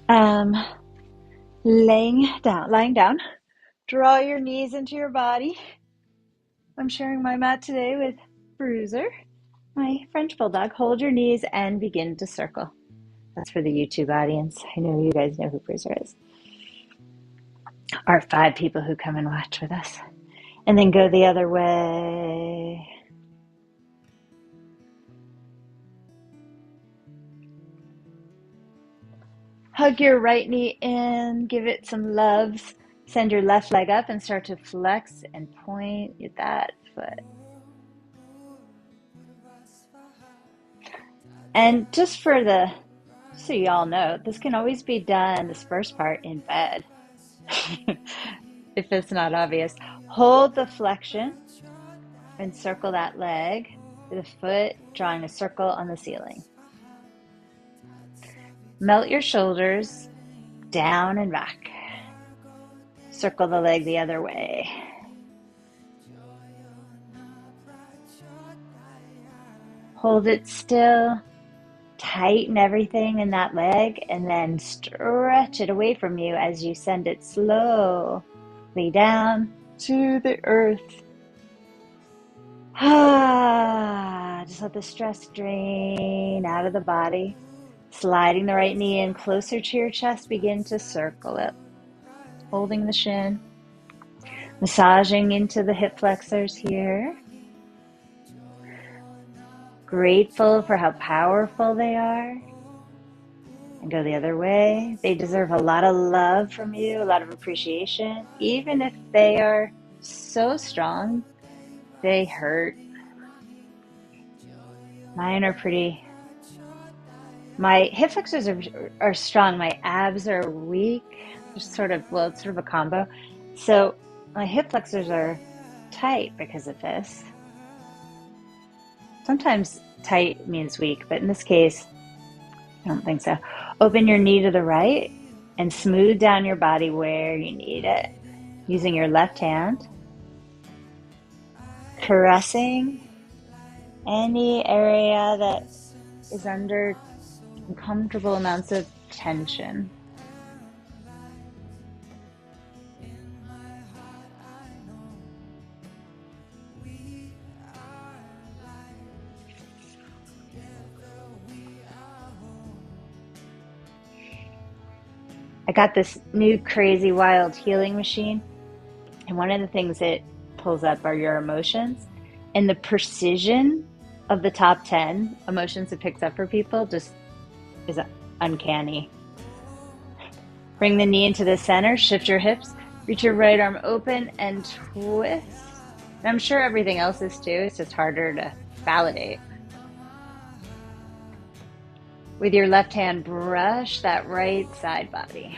Um, lying down, draw your knees into your body. I'm sharing my mat today with Bruiser, my French Bulldog. Hold your knees and begin to circle. That's for the YouTube audience. I know you guys know who Bruiser is. Our 5 people who come and watch with us. And then go the other way. Hug your right knee in, give it some loves. Send your left leg up and start to flex and point at that foot. And so you all know, this can always be done, this first part, in bed. If it's not obvious. Hold the flexion and circle that leg with the foot, drawing a circle on the ceiling. Melt your shoulders down and back. Circle the leg the other way. Hold it still. Tighten everything in that leg and then stretch it away from you as you send it slowly down to the earth. Just let the stress drain out of the body. Sliding the right knee in closer to your chest, begin to circle it. Holding the shin. Massaging into the hip flexors here. Grateful for how powerful they are. And go the other way. They deserve a lot of love from you, a lot of appreciation. Even if they are so strong, they hurt. Mine are pretty. My hip flexors are strong. My abs are weak. It's sort of a combo. So my hip flexors are tight because of this. Sometimes tight means weak, but in this case, I don't think so. Open your knee to the right and smooth down your body where you need it. Using your left hand, caressing any area that is under uncomfortable amounts of tension. I got this new crazy wild healing machine, and one of the things it pulls up are your emotions, and the precision of the top 10 emotions it picks up for people just is uncanny. Bring the knee into the center, shift your hips, reach your right arm open and twist. And I'm sure everything else is too, it's just harder to validate. With your left hand, brush that right side body.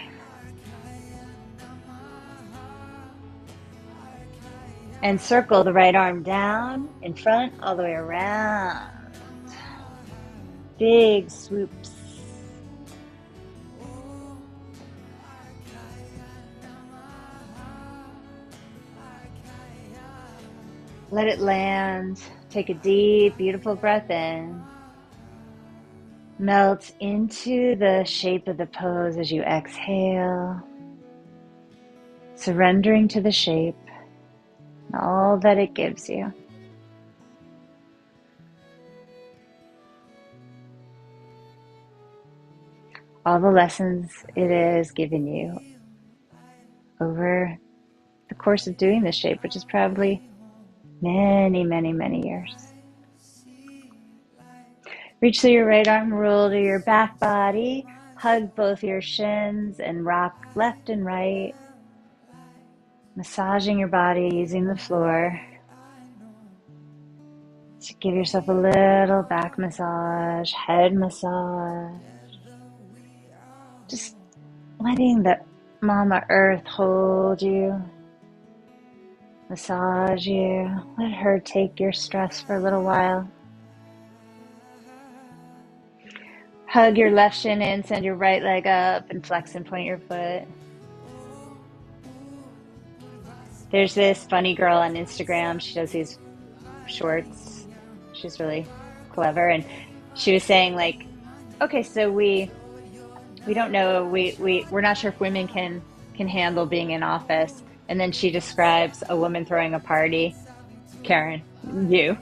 And circle the right arm down, in front, all the way around. Big swoops. Let it land. Take a deep, beautiful breath in. Melt into the shape of the pose as you exhale. Surrendering to the shape and all that it gives you. All the lessons it has given you over the course of doing this shape, which is probably many, many, many years. Reach through your right arm, roll to your back body, hug both your shins and rock left and right, massaging your body using the floor. So give yourself a little back massage, head massage. Just letting the Mama Earth hold you, massage you. Let her take your stress for a little while. Hug your left shin in, send your right leg up, and flex and point your foot. There's this funny girl on Instagram. She does these shorts. She's really clever. And she was saying, like, okay, so we We don't know. We're not sure if women can handle being in office. And then she describes a woman throwing a party. Karen, you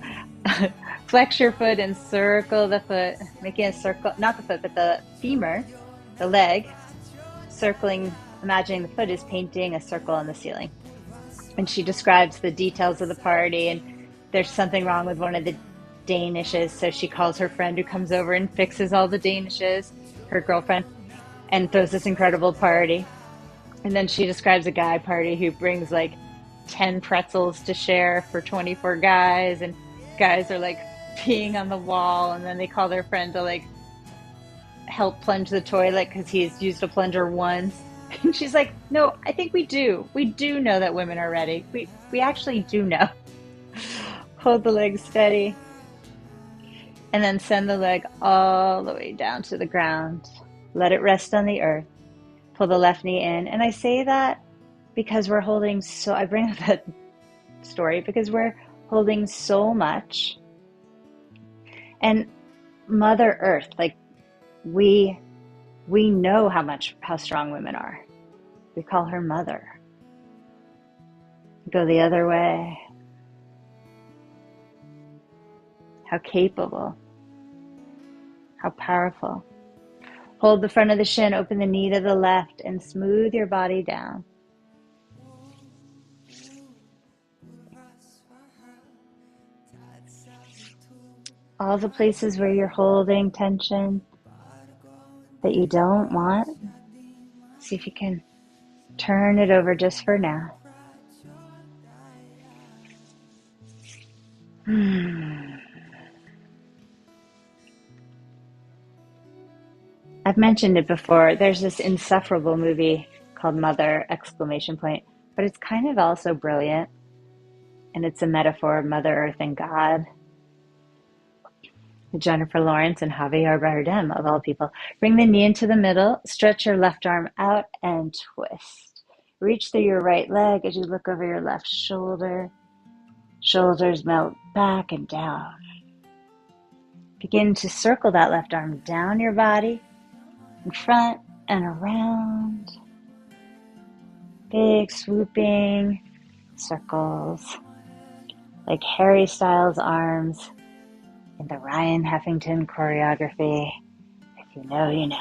flex your foot and circle the foot, making a circle, not the foot, but the femur, the leg, circling, imagining the foot is painting a circle on the ceiling. And she describes the details of the party, and there's something wrong with one of the danishes, so she calls her friend who comes over and fixes all the danishes, her girlfriend, and throws this incredible party. And then she describes a guy party who brings like 10 pretzels to share for 24 guys, and guys are like peeing on the wall, and then they call their friend to like help plunge the toilet because he's used a plunger once. And she's like, no, I think we do. We do know that women are ready. We actually do know. Hold the leg steady. And then send the leg all the way down to the ground. Let it rest on the earth. Pull the left knee in. And I say that because we're holding I bring up that story because we're holding so much. And Mother Earth, like we know how strong women are. We call her mother. Go the other way. How capable. How powerful. Hold the front of the shin, open the knee to the left, and smooth your body down. All the places where you're holding tension that you don't want, see if you can turn it over just for now. I've mentioned it before. There's this insufferable movie called Mother! But it's kind of also brilliant. And it's a metaphor of Mother Earth and God. Jennifer Lawrence and Javier Bardem, of all people. Bring the knee into the middle. Stretch your left arm out and twist. Reach through your right leg as you look over your left shoulder. Shoulders melt back and down. Begin to circle that left arm down your body, in front and around. Big swooping circles, like Harry Styles' arms in the Ryan Heffington choreography. If you know, you know.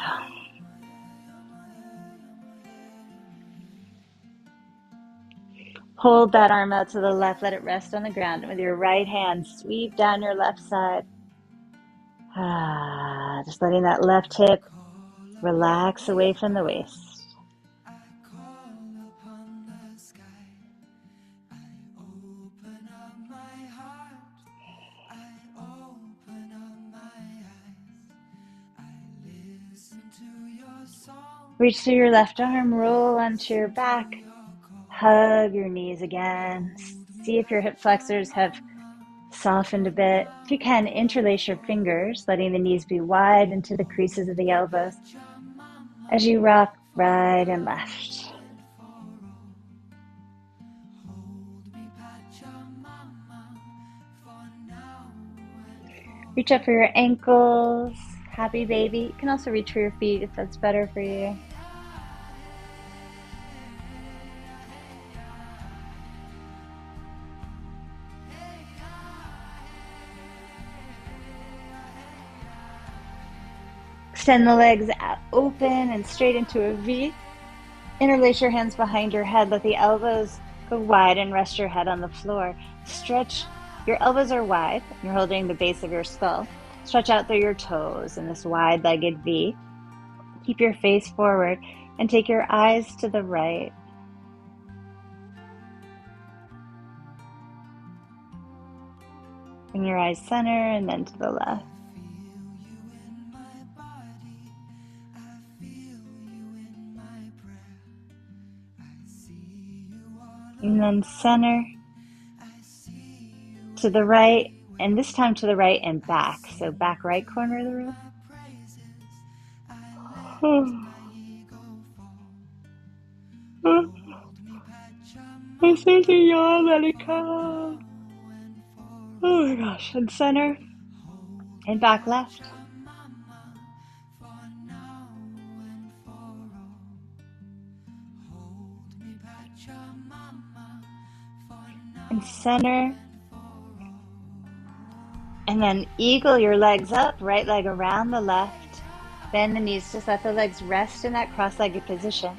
Hold that arm out to the left, let it rest on the ground, and with your right hand, sweep down your left side. Just letting that left hip relax away from the waist. Reach through your left arm, roll onto your back, hug your knees again. See if your hip flexors have softened a bit. If you can, interlace your fingers, letting the knees be wide into the creases of the elbows as you rock right and left. Reach up for your ankles. Happy baby. You can also reach for your feet if that's better for you. Extend the legs out, open and straight into a V. Interlace your hands behind your head. Let the elbows go wide and rest your head on the floor. Stretch. Your elbows are wide. You're holding the base of your skull. Stretch out through your toes in this wide-legged V. Keep your face forward and take your eyes to the right. Bring your eyes center and then to the left. And then center to the right, and this time to the right and back. So back right corner of the room. I say to yawn, let it come. Oh my gosh. And center and back left. Find center. And then eagle your legs up, right leg around the left. Bend the knees, just let the legs rest in that cross-legged position.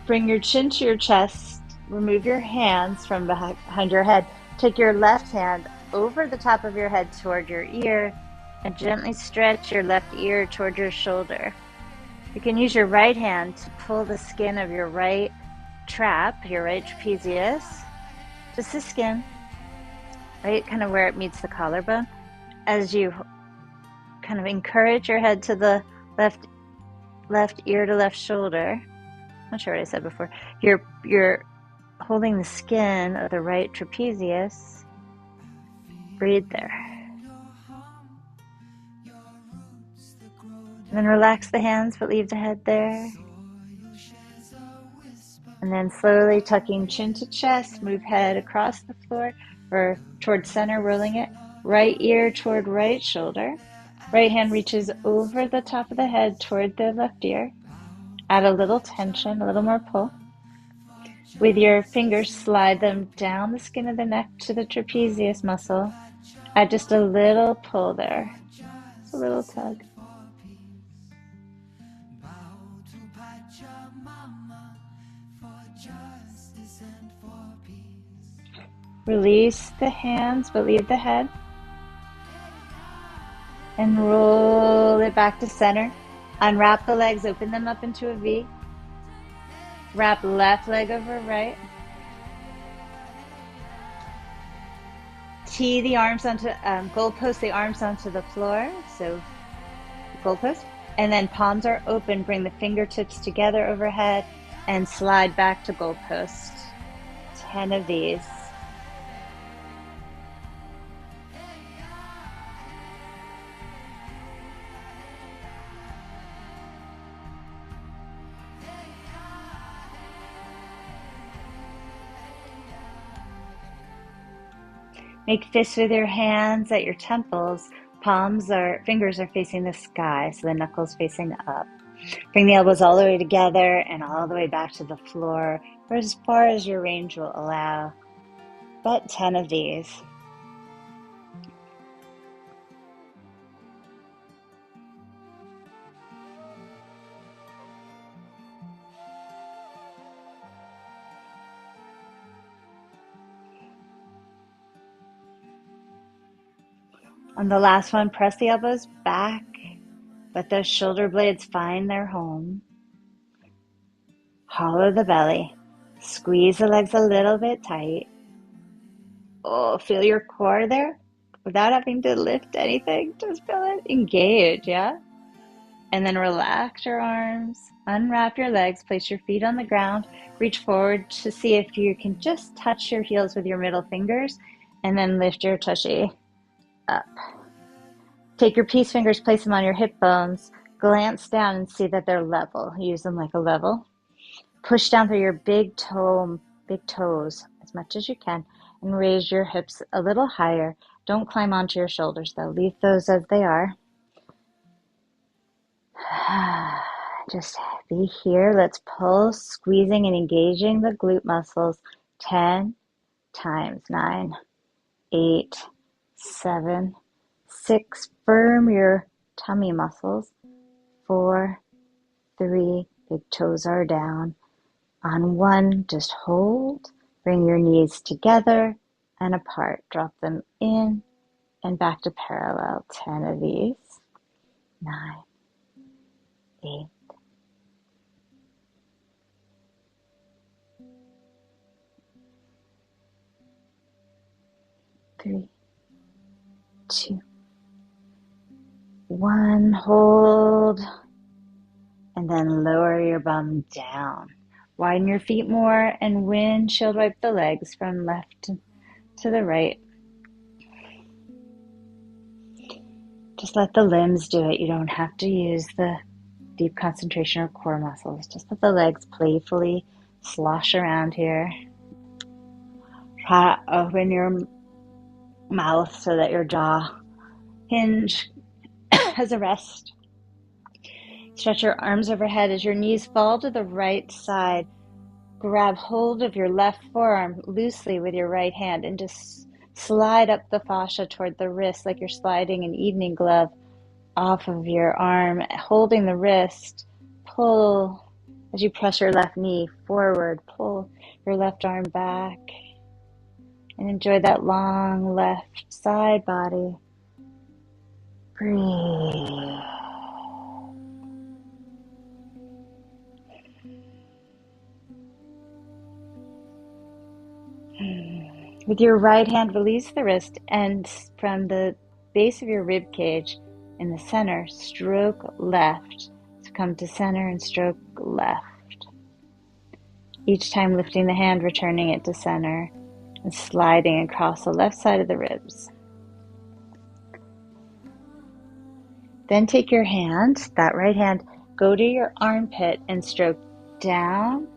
Bring your chin to your chest. Remove your hands from behind your head. Take your left hand over the top of your head toward your ear and gently stretch your left ear toward your shoulder. You can use your right hand to pull the skin of your right trap, your right trapezius, just the skin, right, kind of where it meets the collarbone, as you kind of encourage your head to the left ear to left shoulder. I'm not sure what I said before. You're holding the skin of the right trapezius. Breathe there. And then relax the hands, but leave the head there. And then slowly tucking chin to chest, move head across the floor or towards center, rolling it. Right ear toward right shoulder. Right hand reaches over the top of the head toward the left ear. Add a little tension, a little more pull. With your fingers, slide them down the skin of the neck to the trapezius muscle. Add just a little pull there, just a little tug. Release the hands, but leave the head. And roll it back to center. Unwrap the legs, open them up into a V. Wrap left leg over right. Tee the arms onto, goalpost the arms onto the floor. So goalpost. And then palms are open. Bring the fingertips together overhead and slide back to goalpost. 10 of these. Make fists with your hands at your temples. Fingers are facing the sky, so the knuckles facing up. Bring the elbows all the way together and all the way back to the floor, or as far as your range will allow. About 10 of these. On the last one, press the elbows back. Let those shoulder blades find their home. Hollow the belly. Squeeze the legs a little bit tight. Oh, feel your core there without having to lift anything. Just feel it. Engage, yeah? And then relax your arms. Unwrap your legs. Place your feet on the ground. Reach forward to see if you can just touch your heels with your middle fingers. And then lift your tushy up. Take your peace fingers, place them on your hip bones. Glance down and see that they're level. Use them like a level. Push down through your big toes as much as you can and raise your hips a little higher. Don't climb onto your shoulders though. Leave those as they are. Just be here. Let's pulse, squeezing and engaging the glute muscles 10 times. 9, 8, 7, 6. Firm your tummy muscles. 4, 3. Big toes are down. On 1, just hold. Bring your knees together and apart. Drop them in and back to parallel. 10 of these. 9, 8. 3, 2, 1. Hold. And then lower your bum down. Widen your feet more and windshield wipe the legs from left to the right. Just let the limbs do it. You don't have to use the deep concentration or core muscles. Just let the legs playfully slosh around here. Try to open your mouth so that your jaw hinge has a rest. Stretch your arms overhead as your knees fall to the right side. grab hold of your left forearm loosely with your right hand and just slide up the fascia toward the wrist like you're sliding an evening glove off of your arm, holding the wrist. Pull as you press your left knee forward. Pull your left arm back and enjoy that long left side body. Breathe. With your right hand, release the wrist and from the base of your rib cage in the center, stroke left. So come to center and stroke left. Each time lifting the hand, returning it to center and sliding across the left side of the ribs. Then take your hand, that right hand, go to your armpit and stroke down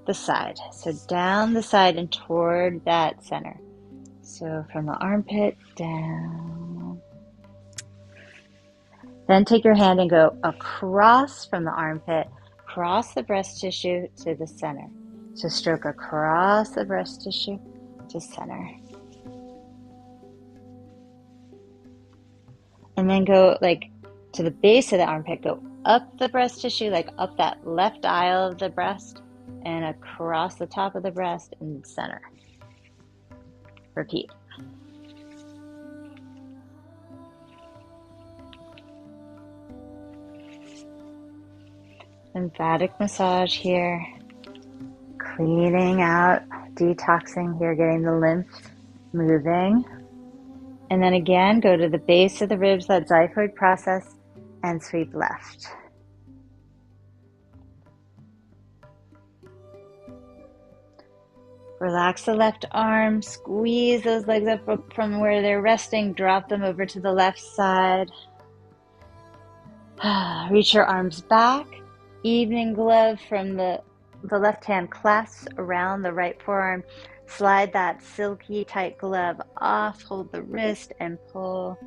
the side. So down the side and toward that center. So from the armpit down. Then take your hand and go across from the armpit, cross the breast tissue to the center. So stroke across the breast tissue to center. And then go like to the base of the armpit, go up the breast tissue, like up that left aisle of the breast and across the top of the breast and center. Repeat. Lymphatic massage here, cleaning out, detoxing here, getting the lymph moving. And then again, go to the base of the ribs, that xiphoid process, and sweep left. Relax the left arm, squeeze those legs up from where they're resting, drop them over to the left side. Reach your arms back, evening glove from the left hand clasps around the right forearm. Slide that silky tight glove off, hold the wrist and pull.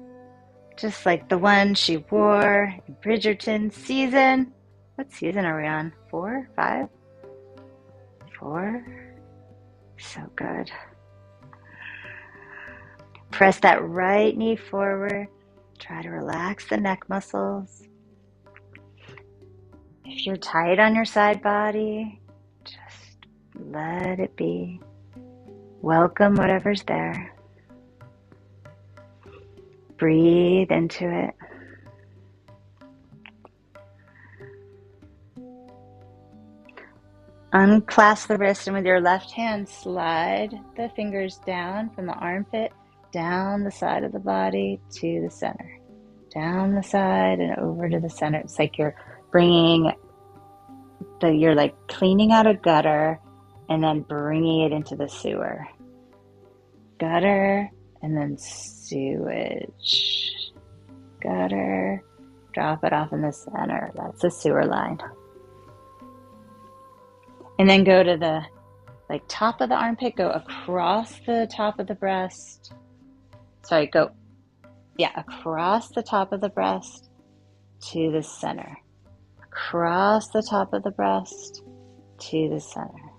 Just like the one she wore in Bridgerton season. What season are we on? 4? 5? 4? So good. Press that right knee forward. Try to relax the neck muscles. If you're tight on your side body, just let it be. Welcome whatever's there. Breathe into it. Unclasp the wrist and with your left hand, slide the fingers down from the armpit, down the side of the body to the center. Down the side and over to the center. It's like you're you're like cleaning out a gutter and then bringing it into the sewer. Gutter and then sewage. Gutter, drop it off in the center. That's a sewer line. And then go to the top of the armpit, go across the top of the breast. Across the top of the breast to the center. Across the top of the breast to the center.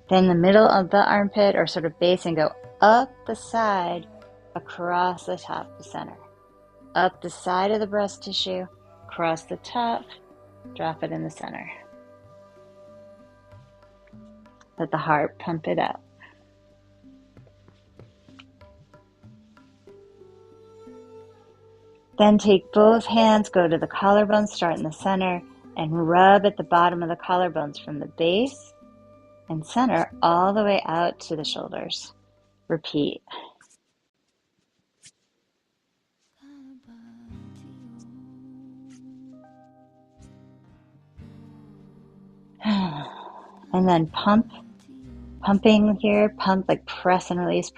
Then the middle of the armpit or sort of base and go up the side, across the top to center. Up the side of the breast tissue, across the top, drop it in the center. Let the heart pump it out. Then take both hands, go to the collarbones, start in the center, and rub at the bottom of the collarbones from the base and center all the way out to the shoulders. Repeat. And then pumping here, like press and release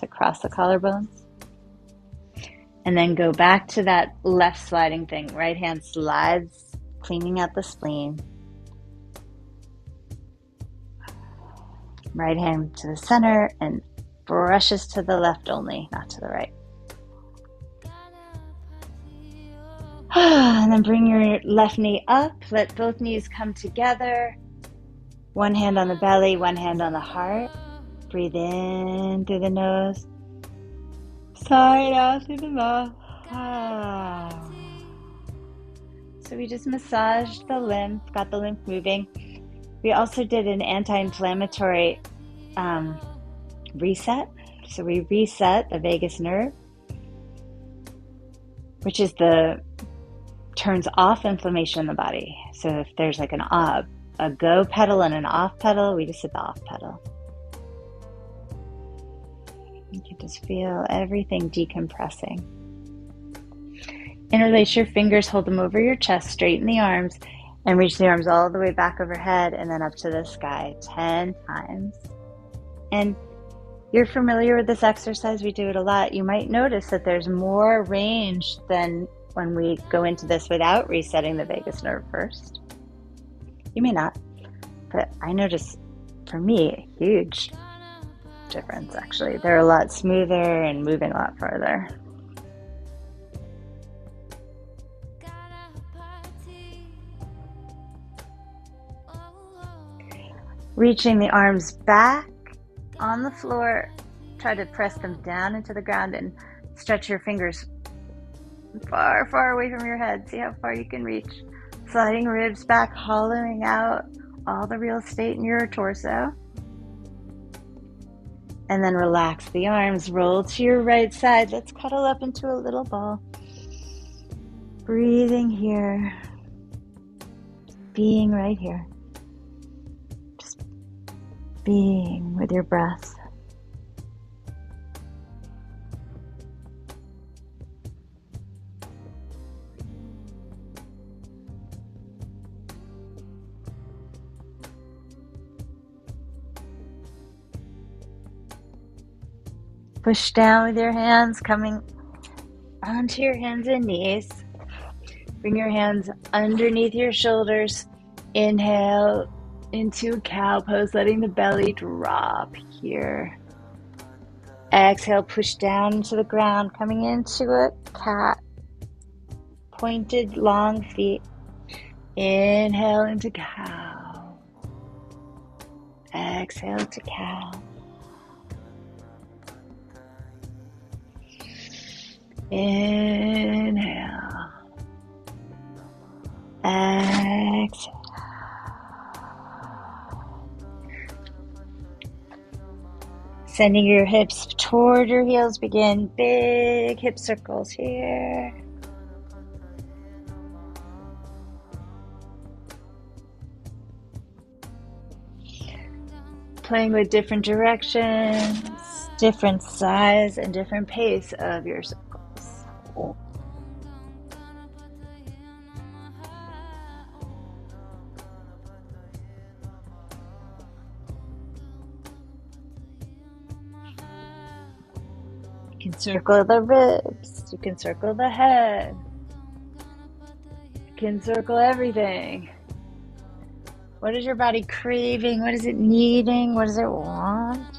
across the collarbones. And then go back to that left sliding thing. Right hand slides, cleaning out the spleen. Right hand to the center and brushes to the left only, not to the right. And then bring your left knee up. Let both knees come together. One hand on the belly, one hand on the heart. Breathe in through the nose. Sigh it out through the mouth. So we just massaged the lymph, got the lymph moving. We also did an anti-inflammatory reset. So we reset the vagus nerve, which is turns off inflammation in the body. So if there's like a go pedal and an off pedal, we just hit the off pedal. You can just feel everything decompressing. Interlace your fingers, hold them over your chest, straighten the arms, and reach the arms all the way back overhead and then up to the sky 10 times. And you're familiar with this exercise, we do it a lot. You might notice that there's more range than when we go into this without resetting the vagus nerve first. You may not, but I notice, for me, a huge difference actually. They're a lot smoother and moving a lot farther. Reaching the arms back on the floor, try to press them down into the ground and stretch your fingers far, far away from your head. See how far you can reach. Sliding ribs back, hollowing out all the real estate in your torso. And then relax the arms, roll to your right side. Let's cuddle up into a little ball. Breathing here. Being right here. Just being with your breath. Push down with your hands, coming onto your hands and knees. Bring your hands underneath your shoulders. Inhale into cow pose, letting the belly drop here. Exhale, push down into the ground, coming into a cat. Pointed, long feet. Inhale into cow. Exhale to cow. Inhale. Exhale. Sending your hips toward your heels. Begin big hip circles here. Playing with different directions, different size, and different pace of your circles. You can circle the ribs, you can circle the head, you can circle everything. What is your body craving? What is it needing? What does it want?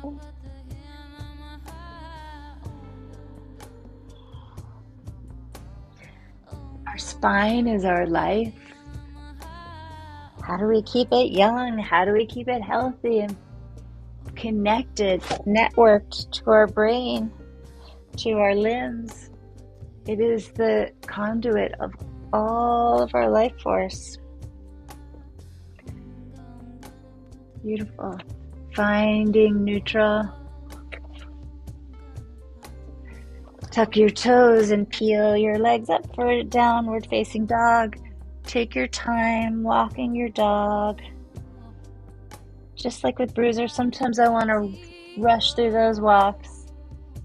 Our spine is our life. How do we keep it young? How do we keep it healthy and connected, networked to our brain, to our limbs? It is the conduit of all of our life force. Beautiful. Finding neutral. Tuck your toes and peel your legs up for a downward facing dog. Take your time walking your dog. Just like with Bruiser, sometimes I want to rush through those walks.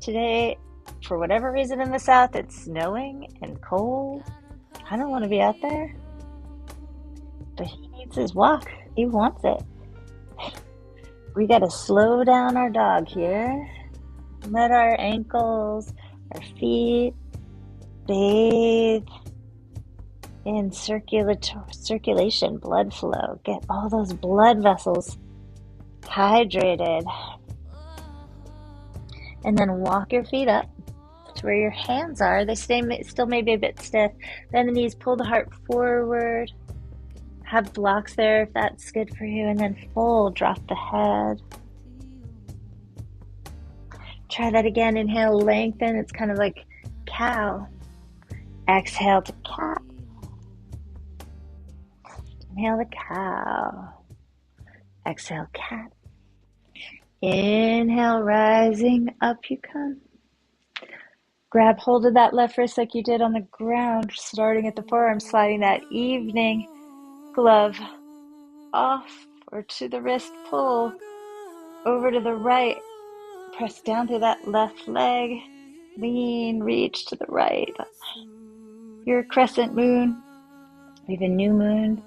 Today, for whatever reason in the South, it's snowing and cold. I don't want to be out there. But he needs his walk. He wants it. We got to slow down our dog here. Let our ankles, our feet bathe in circulation, blood flow. Get all those blood vessels hydrated. And then walk your feet up to where your hands are. They still maybe a bit stiff. Bend the knees, pull the heart forward. Have blocks there if that's good for you, and then fold, drop the head. Try that again. Inhale, lengthen. It's kind of like cow. Exhale to cat. Inhale the cow. Exhale, cat. Inhale, rising up you come. Grab hold of that left wrist like you did on the ground, starting at the forearm, sliding that evening glove off or to the wrist, pull over to the right, press down through that left leg, lean, reach to the right. Your crescent moon. We have a new moon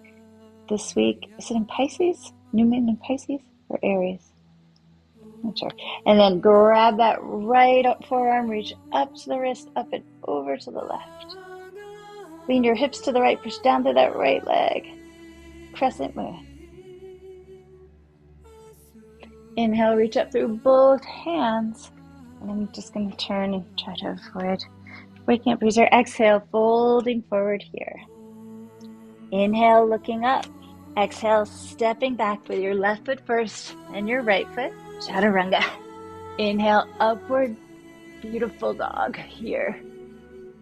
this week. Is it in Pisces? New moon in Pisces or Aries? Not sure. And then grab that right up forearm, reach up to the wrist, up and over to the left. Lean your hips to the right, push down to that right leg. Crescent moon. Inhale, reach up through both hands. And I'm just going to turn and try to avoid waking up bruiser. Exhale, folding forward here. Inhale, looking up. Exhale, stepping back with your left foot first and your right foot. Chaturanga. Inhale, upward, beautiful dog here.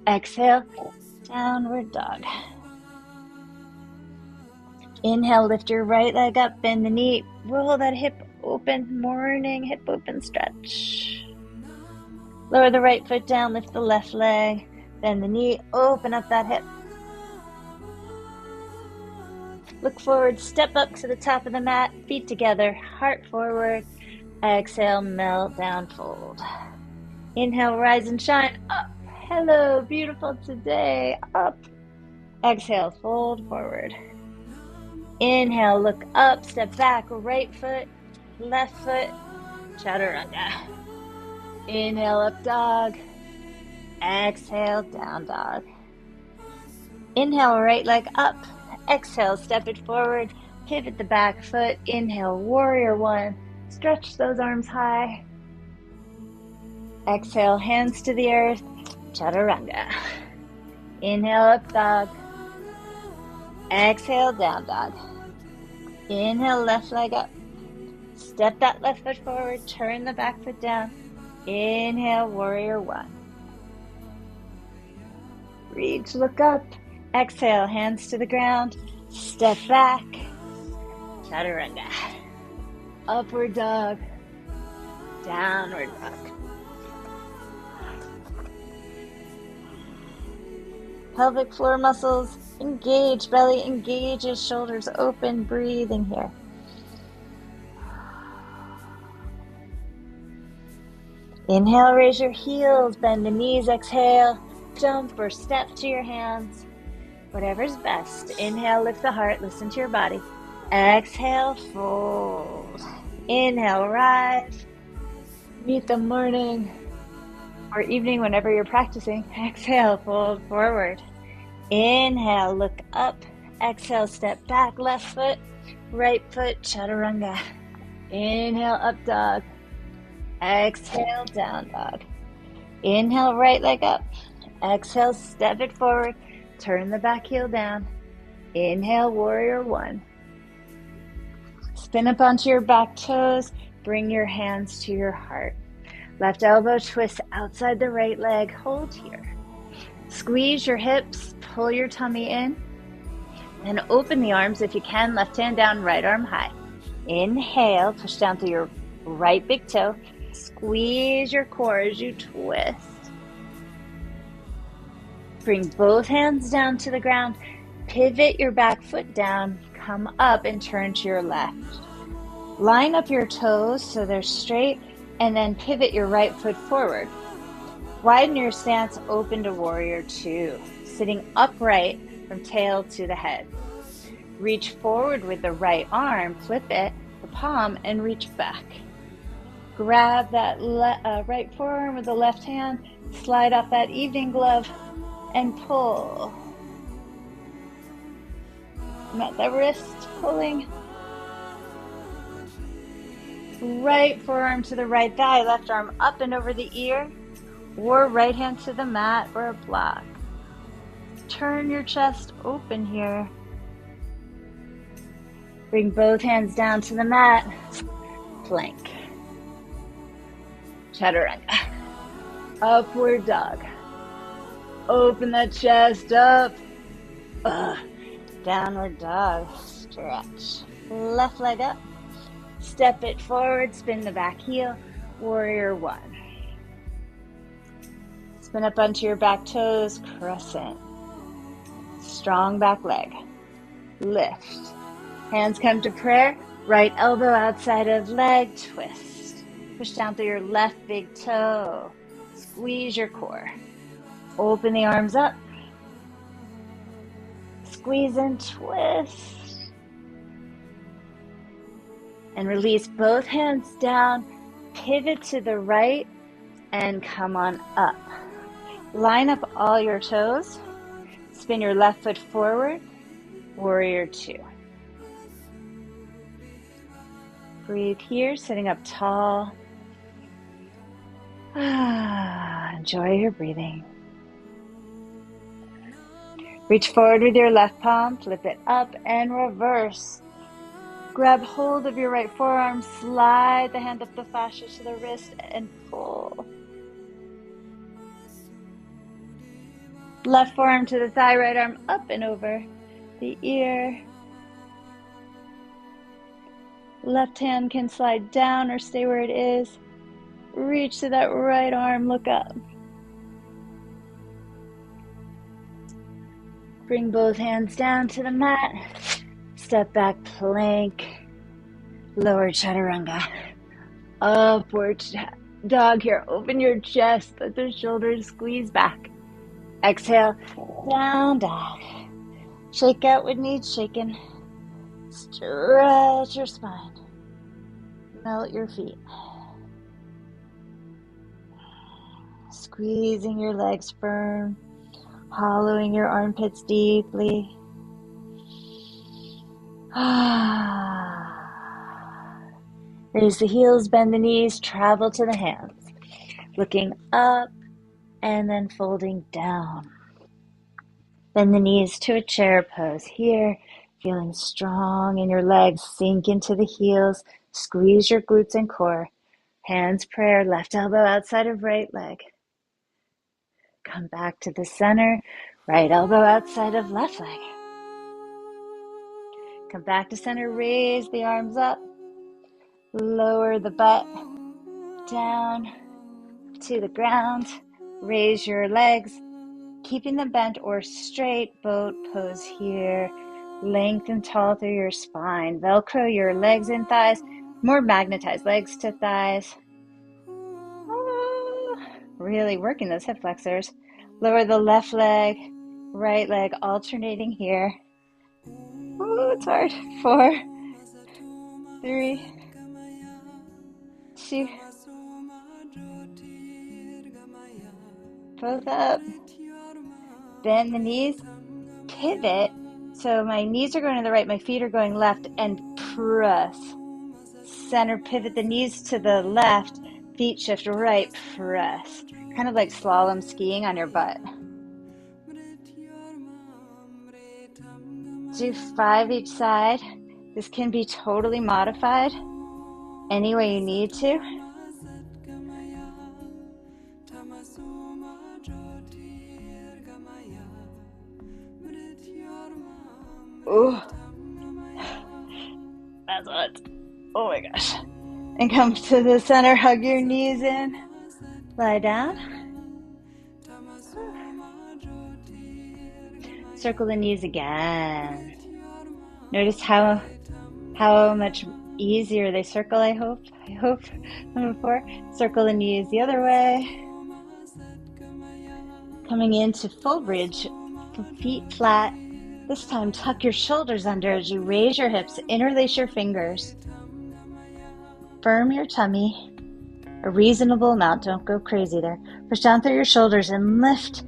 Exhale, downward dog. Inhale, lift your right leg up, bend the knee, roll that hip open, morning hip open stretch. Lower the right foot down, lift the left leg, bend the knee, open up that hip. Look forward, step up to the top of the mat, feet together, heart forward. Exhale, melt down, fold. Inhale, rise and shine, up. Hello, beautiful today, up. Exhale, fold forward. Inhale, look up, step back, right foot, left foot, chaturanga. Inhale, up dog. Exhale, down dog. Inhale, right leg up. Exhale, step it forward, pivot the back foot. Inhale, warrior one. Stretch those arms high. Exhale, hands to the earth, chaturanga. Inhale, up dog. Exhale, down dog. Inhale, left leg up. Step that left foot forward, turn the back foot down. Inhale, warrior one. Reach, look up. Exhale, hands to the ground. Step back. Chaturanga. Upward dog. Downward dog. Pelvic floor muscles engage, belly engages, shoulders open, breathing here. Inhale, raise your heels, bend the knees, exhale, jump or step to your hands. Whatever's best. Inhale, lift the heart, listen to your body. Exhale, fold. Inhale, rise. Meet the morning or evening whenever you're practicing. Exhale, fold forward. Inhale, look up. Exhale, step back, left foot, right foot, chaturanga. Inhale, up dog. Exhale, down dog. Inhale, right leg up. Exhale, step it forward. Turn the back heel down. Inhale, warrior one. Spin up onto your back toes. Bring your hands to your heart. Left elbow twist outside the right leg. Hold here. Squeeze your hips. Pull your tummy in. And open the arms if you can. Left hand down, right arm high. Inhale. Push down through your right big toe. Squeeze your core as you twist. Bring both hands down to the ground. Pivot your back foot down. Come up and turn to your left. Line up your toes so they're straight, and then pivot your right foot forward. Widen your stance, open to warrior two. Sitting upright from tail to the head. Reach forward with the right arm, flip it, the palm, and reach back. Grab that right forearm with the left hand, slide off that evening glove, and pull. Met the wrist, pulling. Right forearm to the right thigh, left arm up and over the ear. or right hand to the mat or a block. Turn your chest open here. Bring both hands down to the mat. Plank. Chaturanga. Upward dog. Open the chest up. Downward dog. Stretch. Left leg up. Step it forward. Spin the back heel. Warrior one. Spin up onto your back toes. Crescent. Strong back leg. Lift. Hands come to prayer. Right elbow outside of leg. Twist. Push down through your left big toe. Squeeze your core. Open the arms up. Squeeze and twist. And release both hands down. Pivot to the right and come on up. Line up all your toes. Spin your left foot forward. Warrior two. Breathe here, sitting up tall. Enjoy your breathing. Reach forward with your left palm, flip it up and reverse. Grab hold of your right forearm, slide the hand up the fascia to the wrist and pull. Left forearm to the thigh, right arm up and over the ear. Left hand can slide down or stay where it is. Reach to that right arm, look up. Bring both hands down to the mat. Step back plank. Lower chaturanga. Upward dog here. Open your chest. Let the shoulders squeeze back. Exhale. Down dog. Shake out what needs shaken. Stretch your spine. Melt your feet. Squeezing your legs firm. Hollowing your armpits deeply. Raise the heels, bend the knees, travel to the hands. Looking up and then folding down. Bend the knees to a chair pose here. Feeling strong in your legs. Sink into the heels. Squeeze your glutes and core. Hands prayer, left elbow outside of right leg. Come back to the center, right elbow outside of left leg. Come back to center, raise the arms up. Lower the butt down to the ground. Raise your legs, keeping them bent or straight. Boat pose here. Lengthen tall through your spine. Velcro your legs and thighs. More magnetized legs to thighs. Really working those hip flexors. Lower the left leg, right leg, alternating here. Ooh, it's hard. 4, 3, 2. Both up. Bend the knees. Pivot. So my knees are going to the right, my feet are going left, and press. Center, pivot the knees to the left, feet shift right, press. Kind of like slalom skiing on your butt. Do 5 each side. This can be totally modified any way you need to. Ooh. That's hot. Oh my gosh. And come to the center, hug your knees in. Lie down. Circle the knees again. Notice how much easier they circle, I hope than before. Circle the knees the other way. Coming into full bridge, feet flat. This time, tuck your shoulders under as you raise your hips, interlace your fingers. Firm your tummy, a reasonable amount, don't go crazy there. Push down through your shoulders and lift.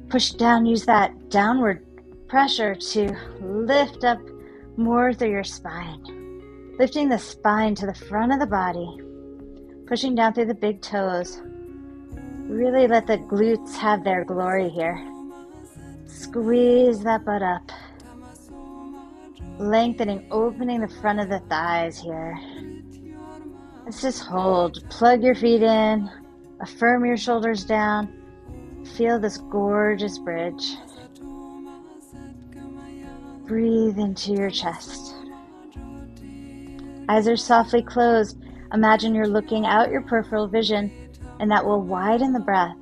Push down, use that downward pressure to lift up more through your spine. Lifting the spine to the front of the body. Pushing down through the big toes. Really let the glutes have their glory here. Squeeze that butt up. Lengthening, opening the front of the thighs here. Let's just hold. Plug your feet in. Affirm your shoulders down. Feel this gorgeous bridge. Breathe into your chest. Eyes are softly closed. Imagine you're looking out your peripheral vision, and that will widen the breath.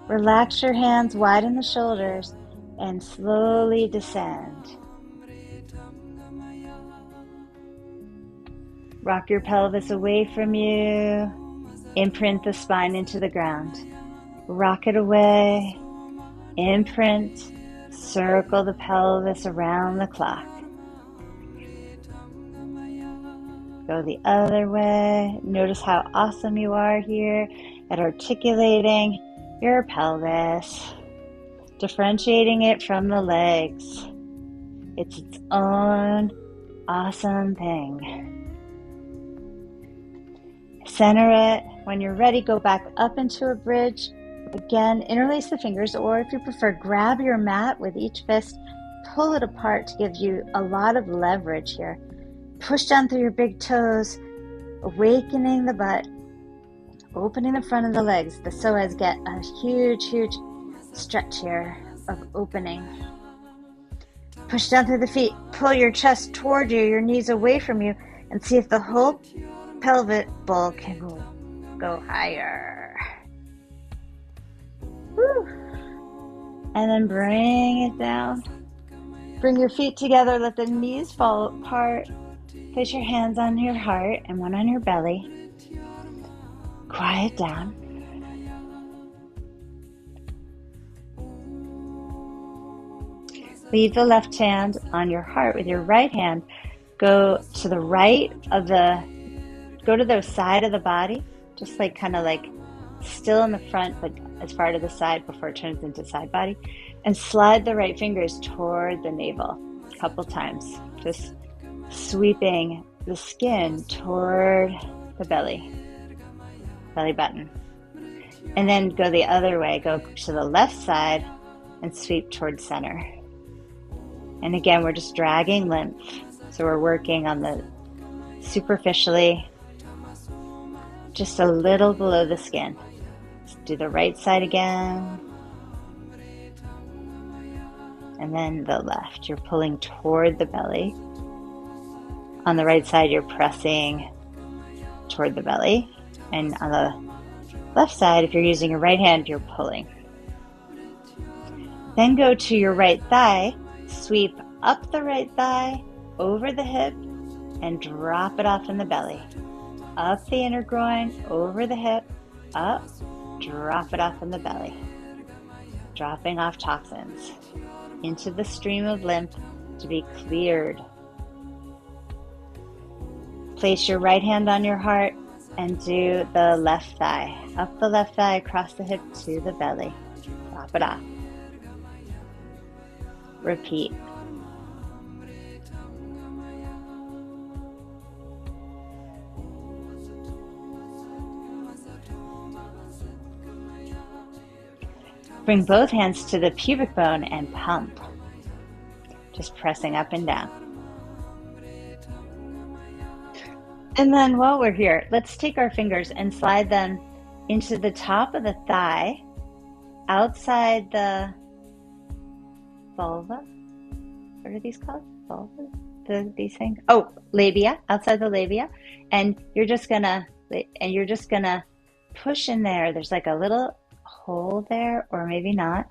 Relax your hands, widen the shoulders, and slowly descend. Rock your pelvis away from you. Imprint the spine into the ground. Rock it away. Imprint. Circle the pelvis around the clock. Go the other way. Notice how awesome you are here at articulating your pelvis, differentiating it from the legs. It's its own awesome thing. Center it. When you're ready, go back up into a bridge. Again, interlace the fingers, or if you prefer, grab your mat with each fist, pull it apart to give you a lot of leverage here. Push down through your big toes, awakening the butt, opening the front of the legs. The psoas get a huge, huge stretch here of opening. Push down through the feet, pull your chest toward you, your knees away from you, and see if the whole pelvic bowl can go higher. Woo. And then bring it down. Bring your feet together, let the knees fall apart. Place your hands on your heart and one on your belly. Quiet down. Leave the left hand on your heart with your right hand. Go to the right of go to the side of the body, just like kind of like still in the front, but as far to the side before it turns into side body. And slide the right fingers toward the navel a couple times. Just sweeping the skin toward the belly button. And then go the other way. Go to the left side and sweep towards center. And again, we're just dragging lymph. So we're working on the superficially, just a little below the skin. Let's do the right side again. And then the left. You're pulling toward the belly. On the right side, you're pressing toward the belly. And on the left side, if you're using your right hand, you're pulling. Then go to your right thigh, sweep up the right thigh, over the hip, and drop it off in the belly. Up the inner groin, over the hip, up, drop it off in the belly. Dropping off toxins into the stream of lymph to be cleared. Place your right hand on your heart and do the left thigh. Up the left thigh, across the hip to the belly. Drop it off. Repeat. Bring both hands to the pubic bone and pump. Just pressing up and down. And then while we're here, let's take our fingers and slide them into the top of the thigh, outside the vulva. What are these called? Vulva? These things? Oh, labia, outside the labia. And you're just gonna push in there. There's like a little hole there, or maybe not.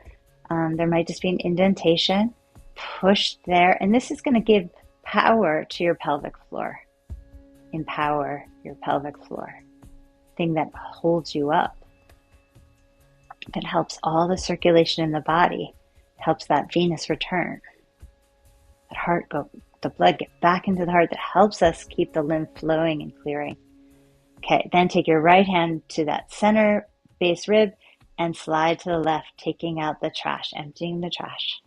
There might just be an indentation. Push there, and this is going to give power to your pelvic floor. Empower your pelvic floor. Thing that holds you up. That helps all the circulation in the body. Helps that venous return. That the blood get back into the heart. That helps us keep the lymph flowing and clearing. Okay, then take your right hand to that center base rib and slide to the left, taking out the trash, emptying the trash.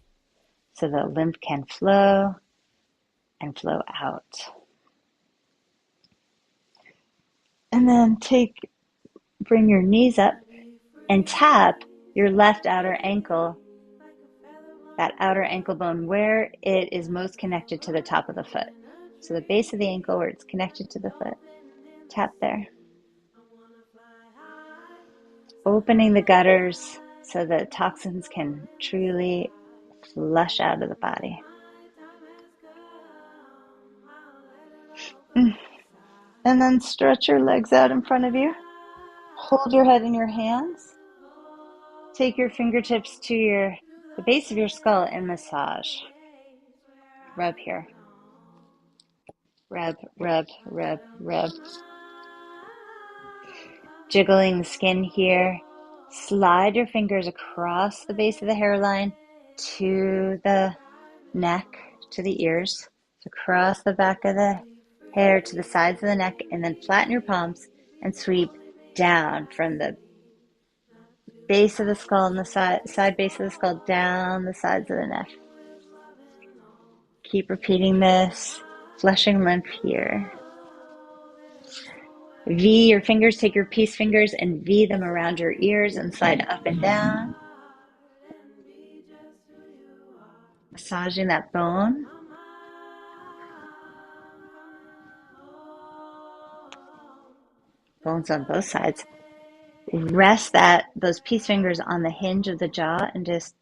So the lymph can flow and flow out. And then bring your knees up and tap your left outer ankle, that outer ankle bone where it is most connected to the top of the foot. So the base of the ankle where it's connected to the foot. Tap there. Opening the gutters so that toxins can truly flush out of the body. And then stretch your legs out in front of you. Hold your head in your hands. Take your fingertips to the base of your skull and massage. Rub here. Rub, rub, rub, rub. Jiggling the skin here. Slide your fingers across the base of the hairline to the neck, to the ears. So across the back of the hair to the sides of the neck, and then flatten your palms and sweep down from the base of the skull and the side base of the skull down the sides of the neck. Keep repeating this, flushing lymph here. V your fingers, take your peace fingers and V them around your ears and slide up and down. Massaging that bone. Bones on both sides. Rest those peace fingers on the hinge of the jaw and just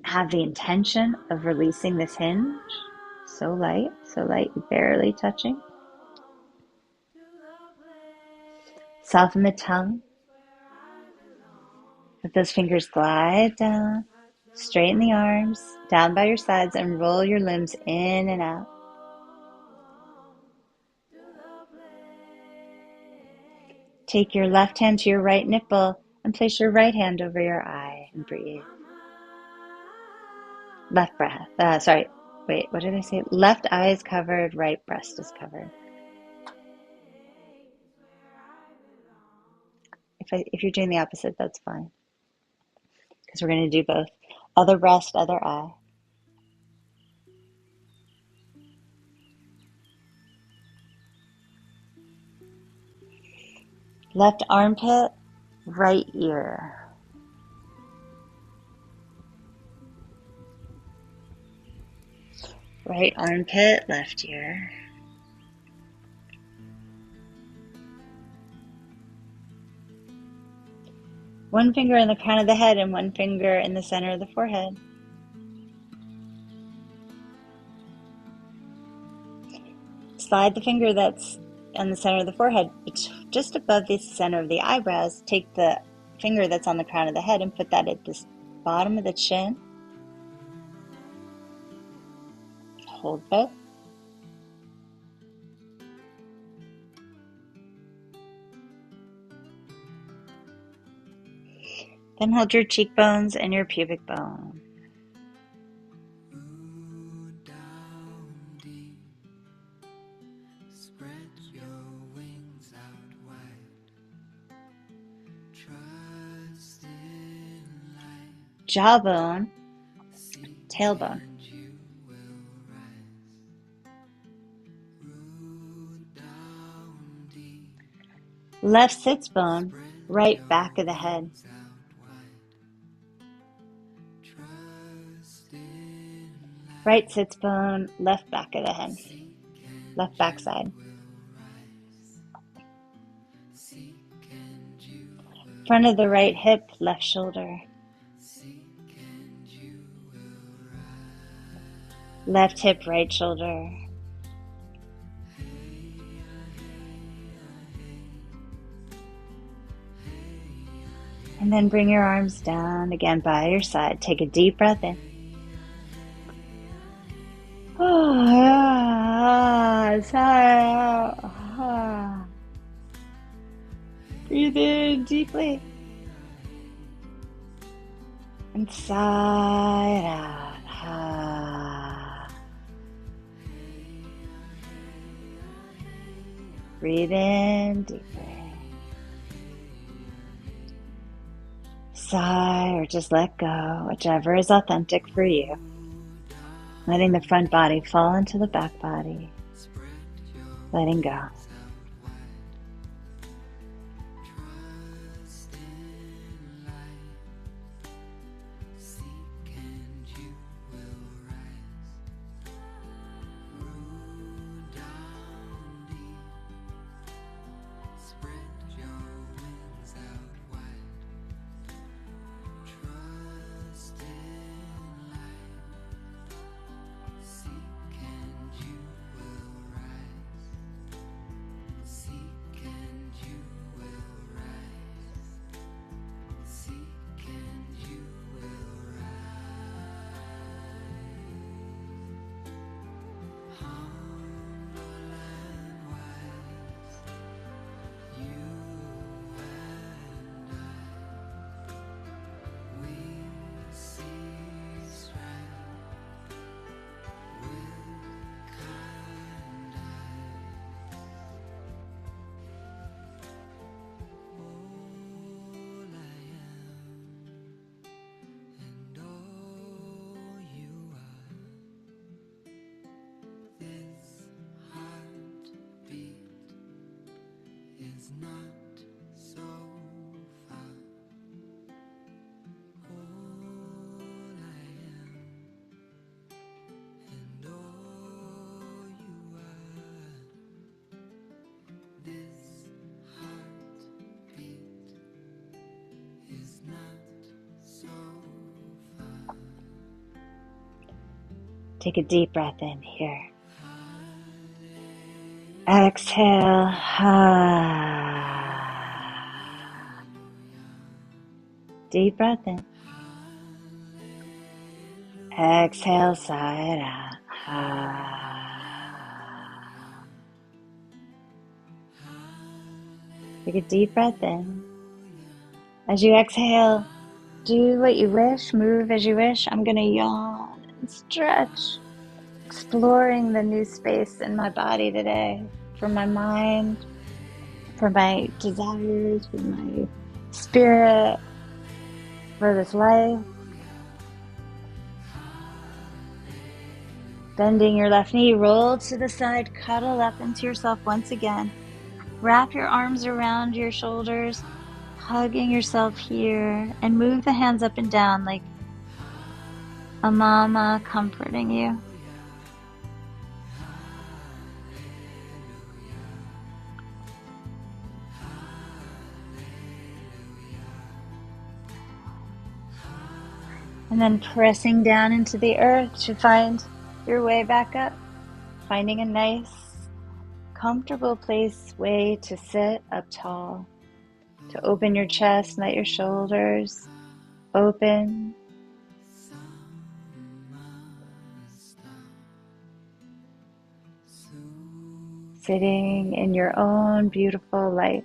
have the intention of releasing this hinge. So light, barely touching. Soften the tongue. Let those fingers glide down. Straighten the arms, down by your sides, and roll your limbs in and out. Take your left hand to your right nipple and place your right hand over your eye and breathe. Left breath. What did I say? Left eye is covered, right breast is covered. If you're doing the opposite, that's fine. Because we're going to do both. Other breast, other eye. Left armpit, right ear. Right armpit, left ear. One finger in the crown of the head and one finger in the center of the forehead. Slide the finger that's on the center of the forehead just above the center of the eyebrows. Take the finger that's on the crown of the head and put that at the bottom of the chin. Hold both. Then hold your cheekbones and your pubic bone. Jawbone, tailbone. Left sits bone, right back of the head. Right sits bone, left back of the head. Left backside. Front of the right hip, left shoulder. Left hip, right shoulder. And then bring your arms down again by your side. Take a deep breath in. Sigh out. Breathe in deeply. And sigh it out. Breathe in deeply. Sigh or just let go, whichever is authentic for you. letting the front body fall into the back body, letting go. Take a deep breath in here. Exhale. Deep breath in. Exhale, sigh it out. Take a deep breath in. As you exhale, do what you wish, move as you wish. I'm going to yawn and stretch, exploring the new space in my body today, for my mind, for my desires, for my spirit, for this life. Bending your left knee, roll to the side, cuddle up into yourself once again. Wrap your arms around your shoulders, hugging yourself here, and move the hands up and down like a mama comforting you. And then pressing down into the earth to find your way back up, finding a nice, comfortable way to sit up tall, to open your chest, let your shoulders open. Sitting in your own beautiful light,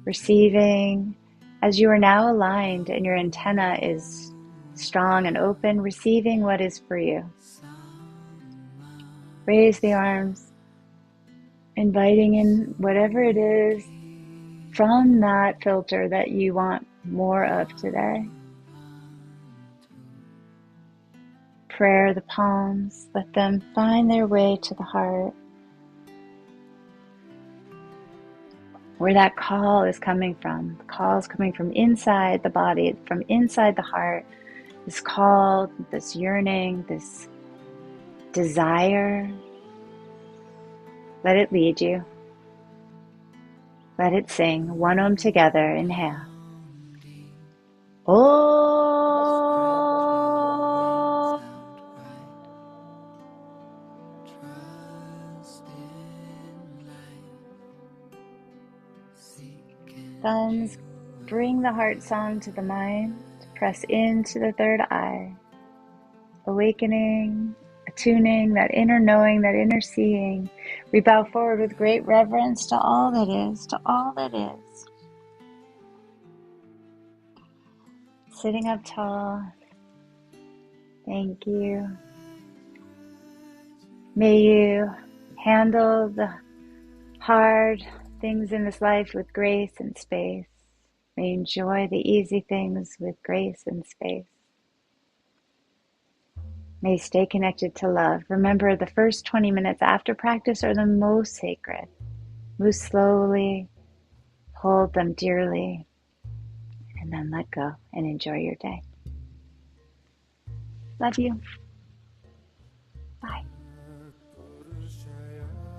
receiving as you are now aligned and your antenna is strong and open, receiving what is for you. Raise the arms, inviting in whatever it is from that filter that you want more of today. Prayer the palms, let them find their way to the heart, where that call is coming from. The call is coming from inside the body, from inside the heart. This call, this yearning, this desire. Let it lead you. Let it sing. One Om together. Inhale. Om. Thumbs bring the heart song to the mind. Press into the third eye. Awakening, attuning, that inner knowing, that inner seeing. We bow forward with great reverence to all that is, to all that is. Sitting up tall. Thank you. May you handle the hard things in this life with grace and space. May you enjoy the easy things with grace and space. May stay connected to love. Remember, the first 20 minutes after practice are the most sacred. Move slowly, hold them dearly, and then let go and enjoy your day. Love you.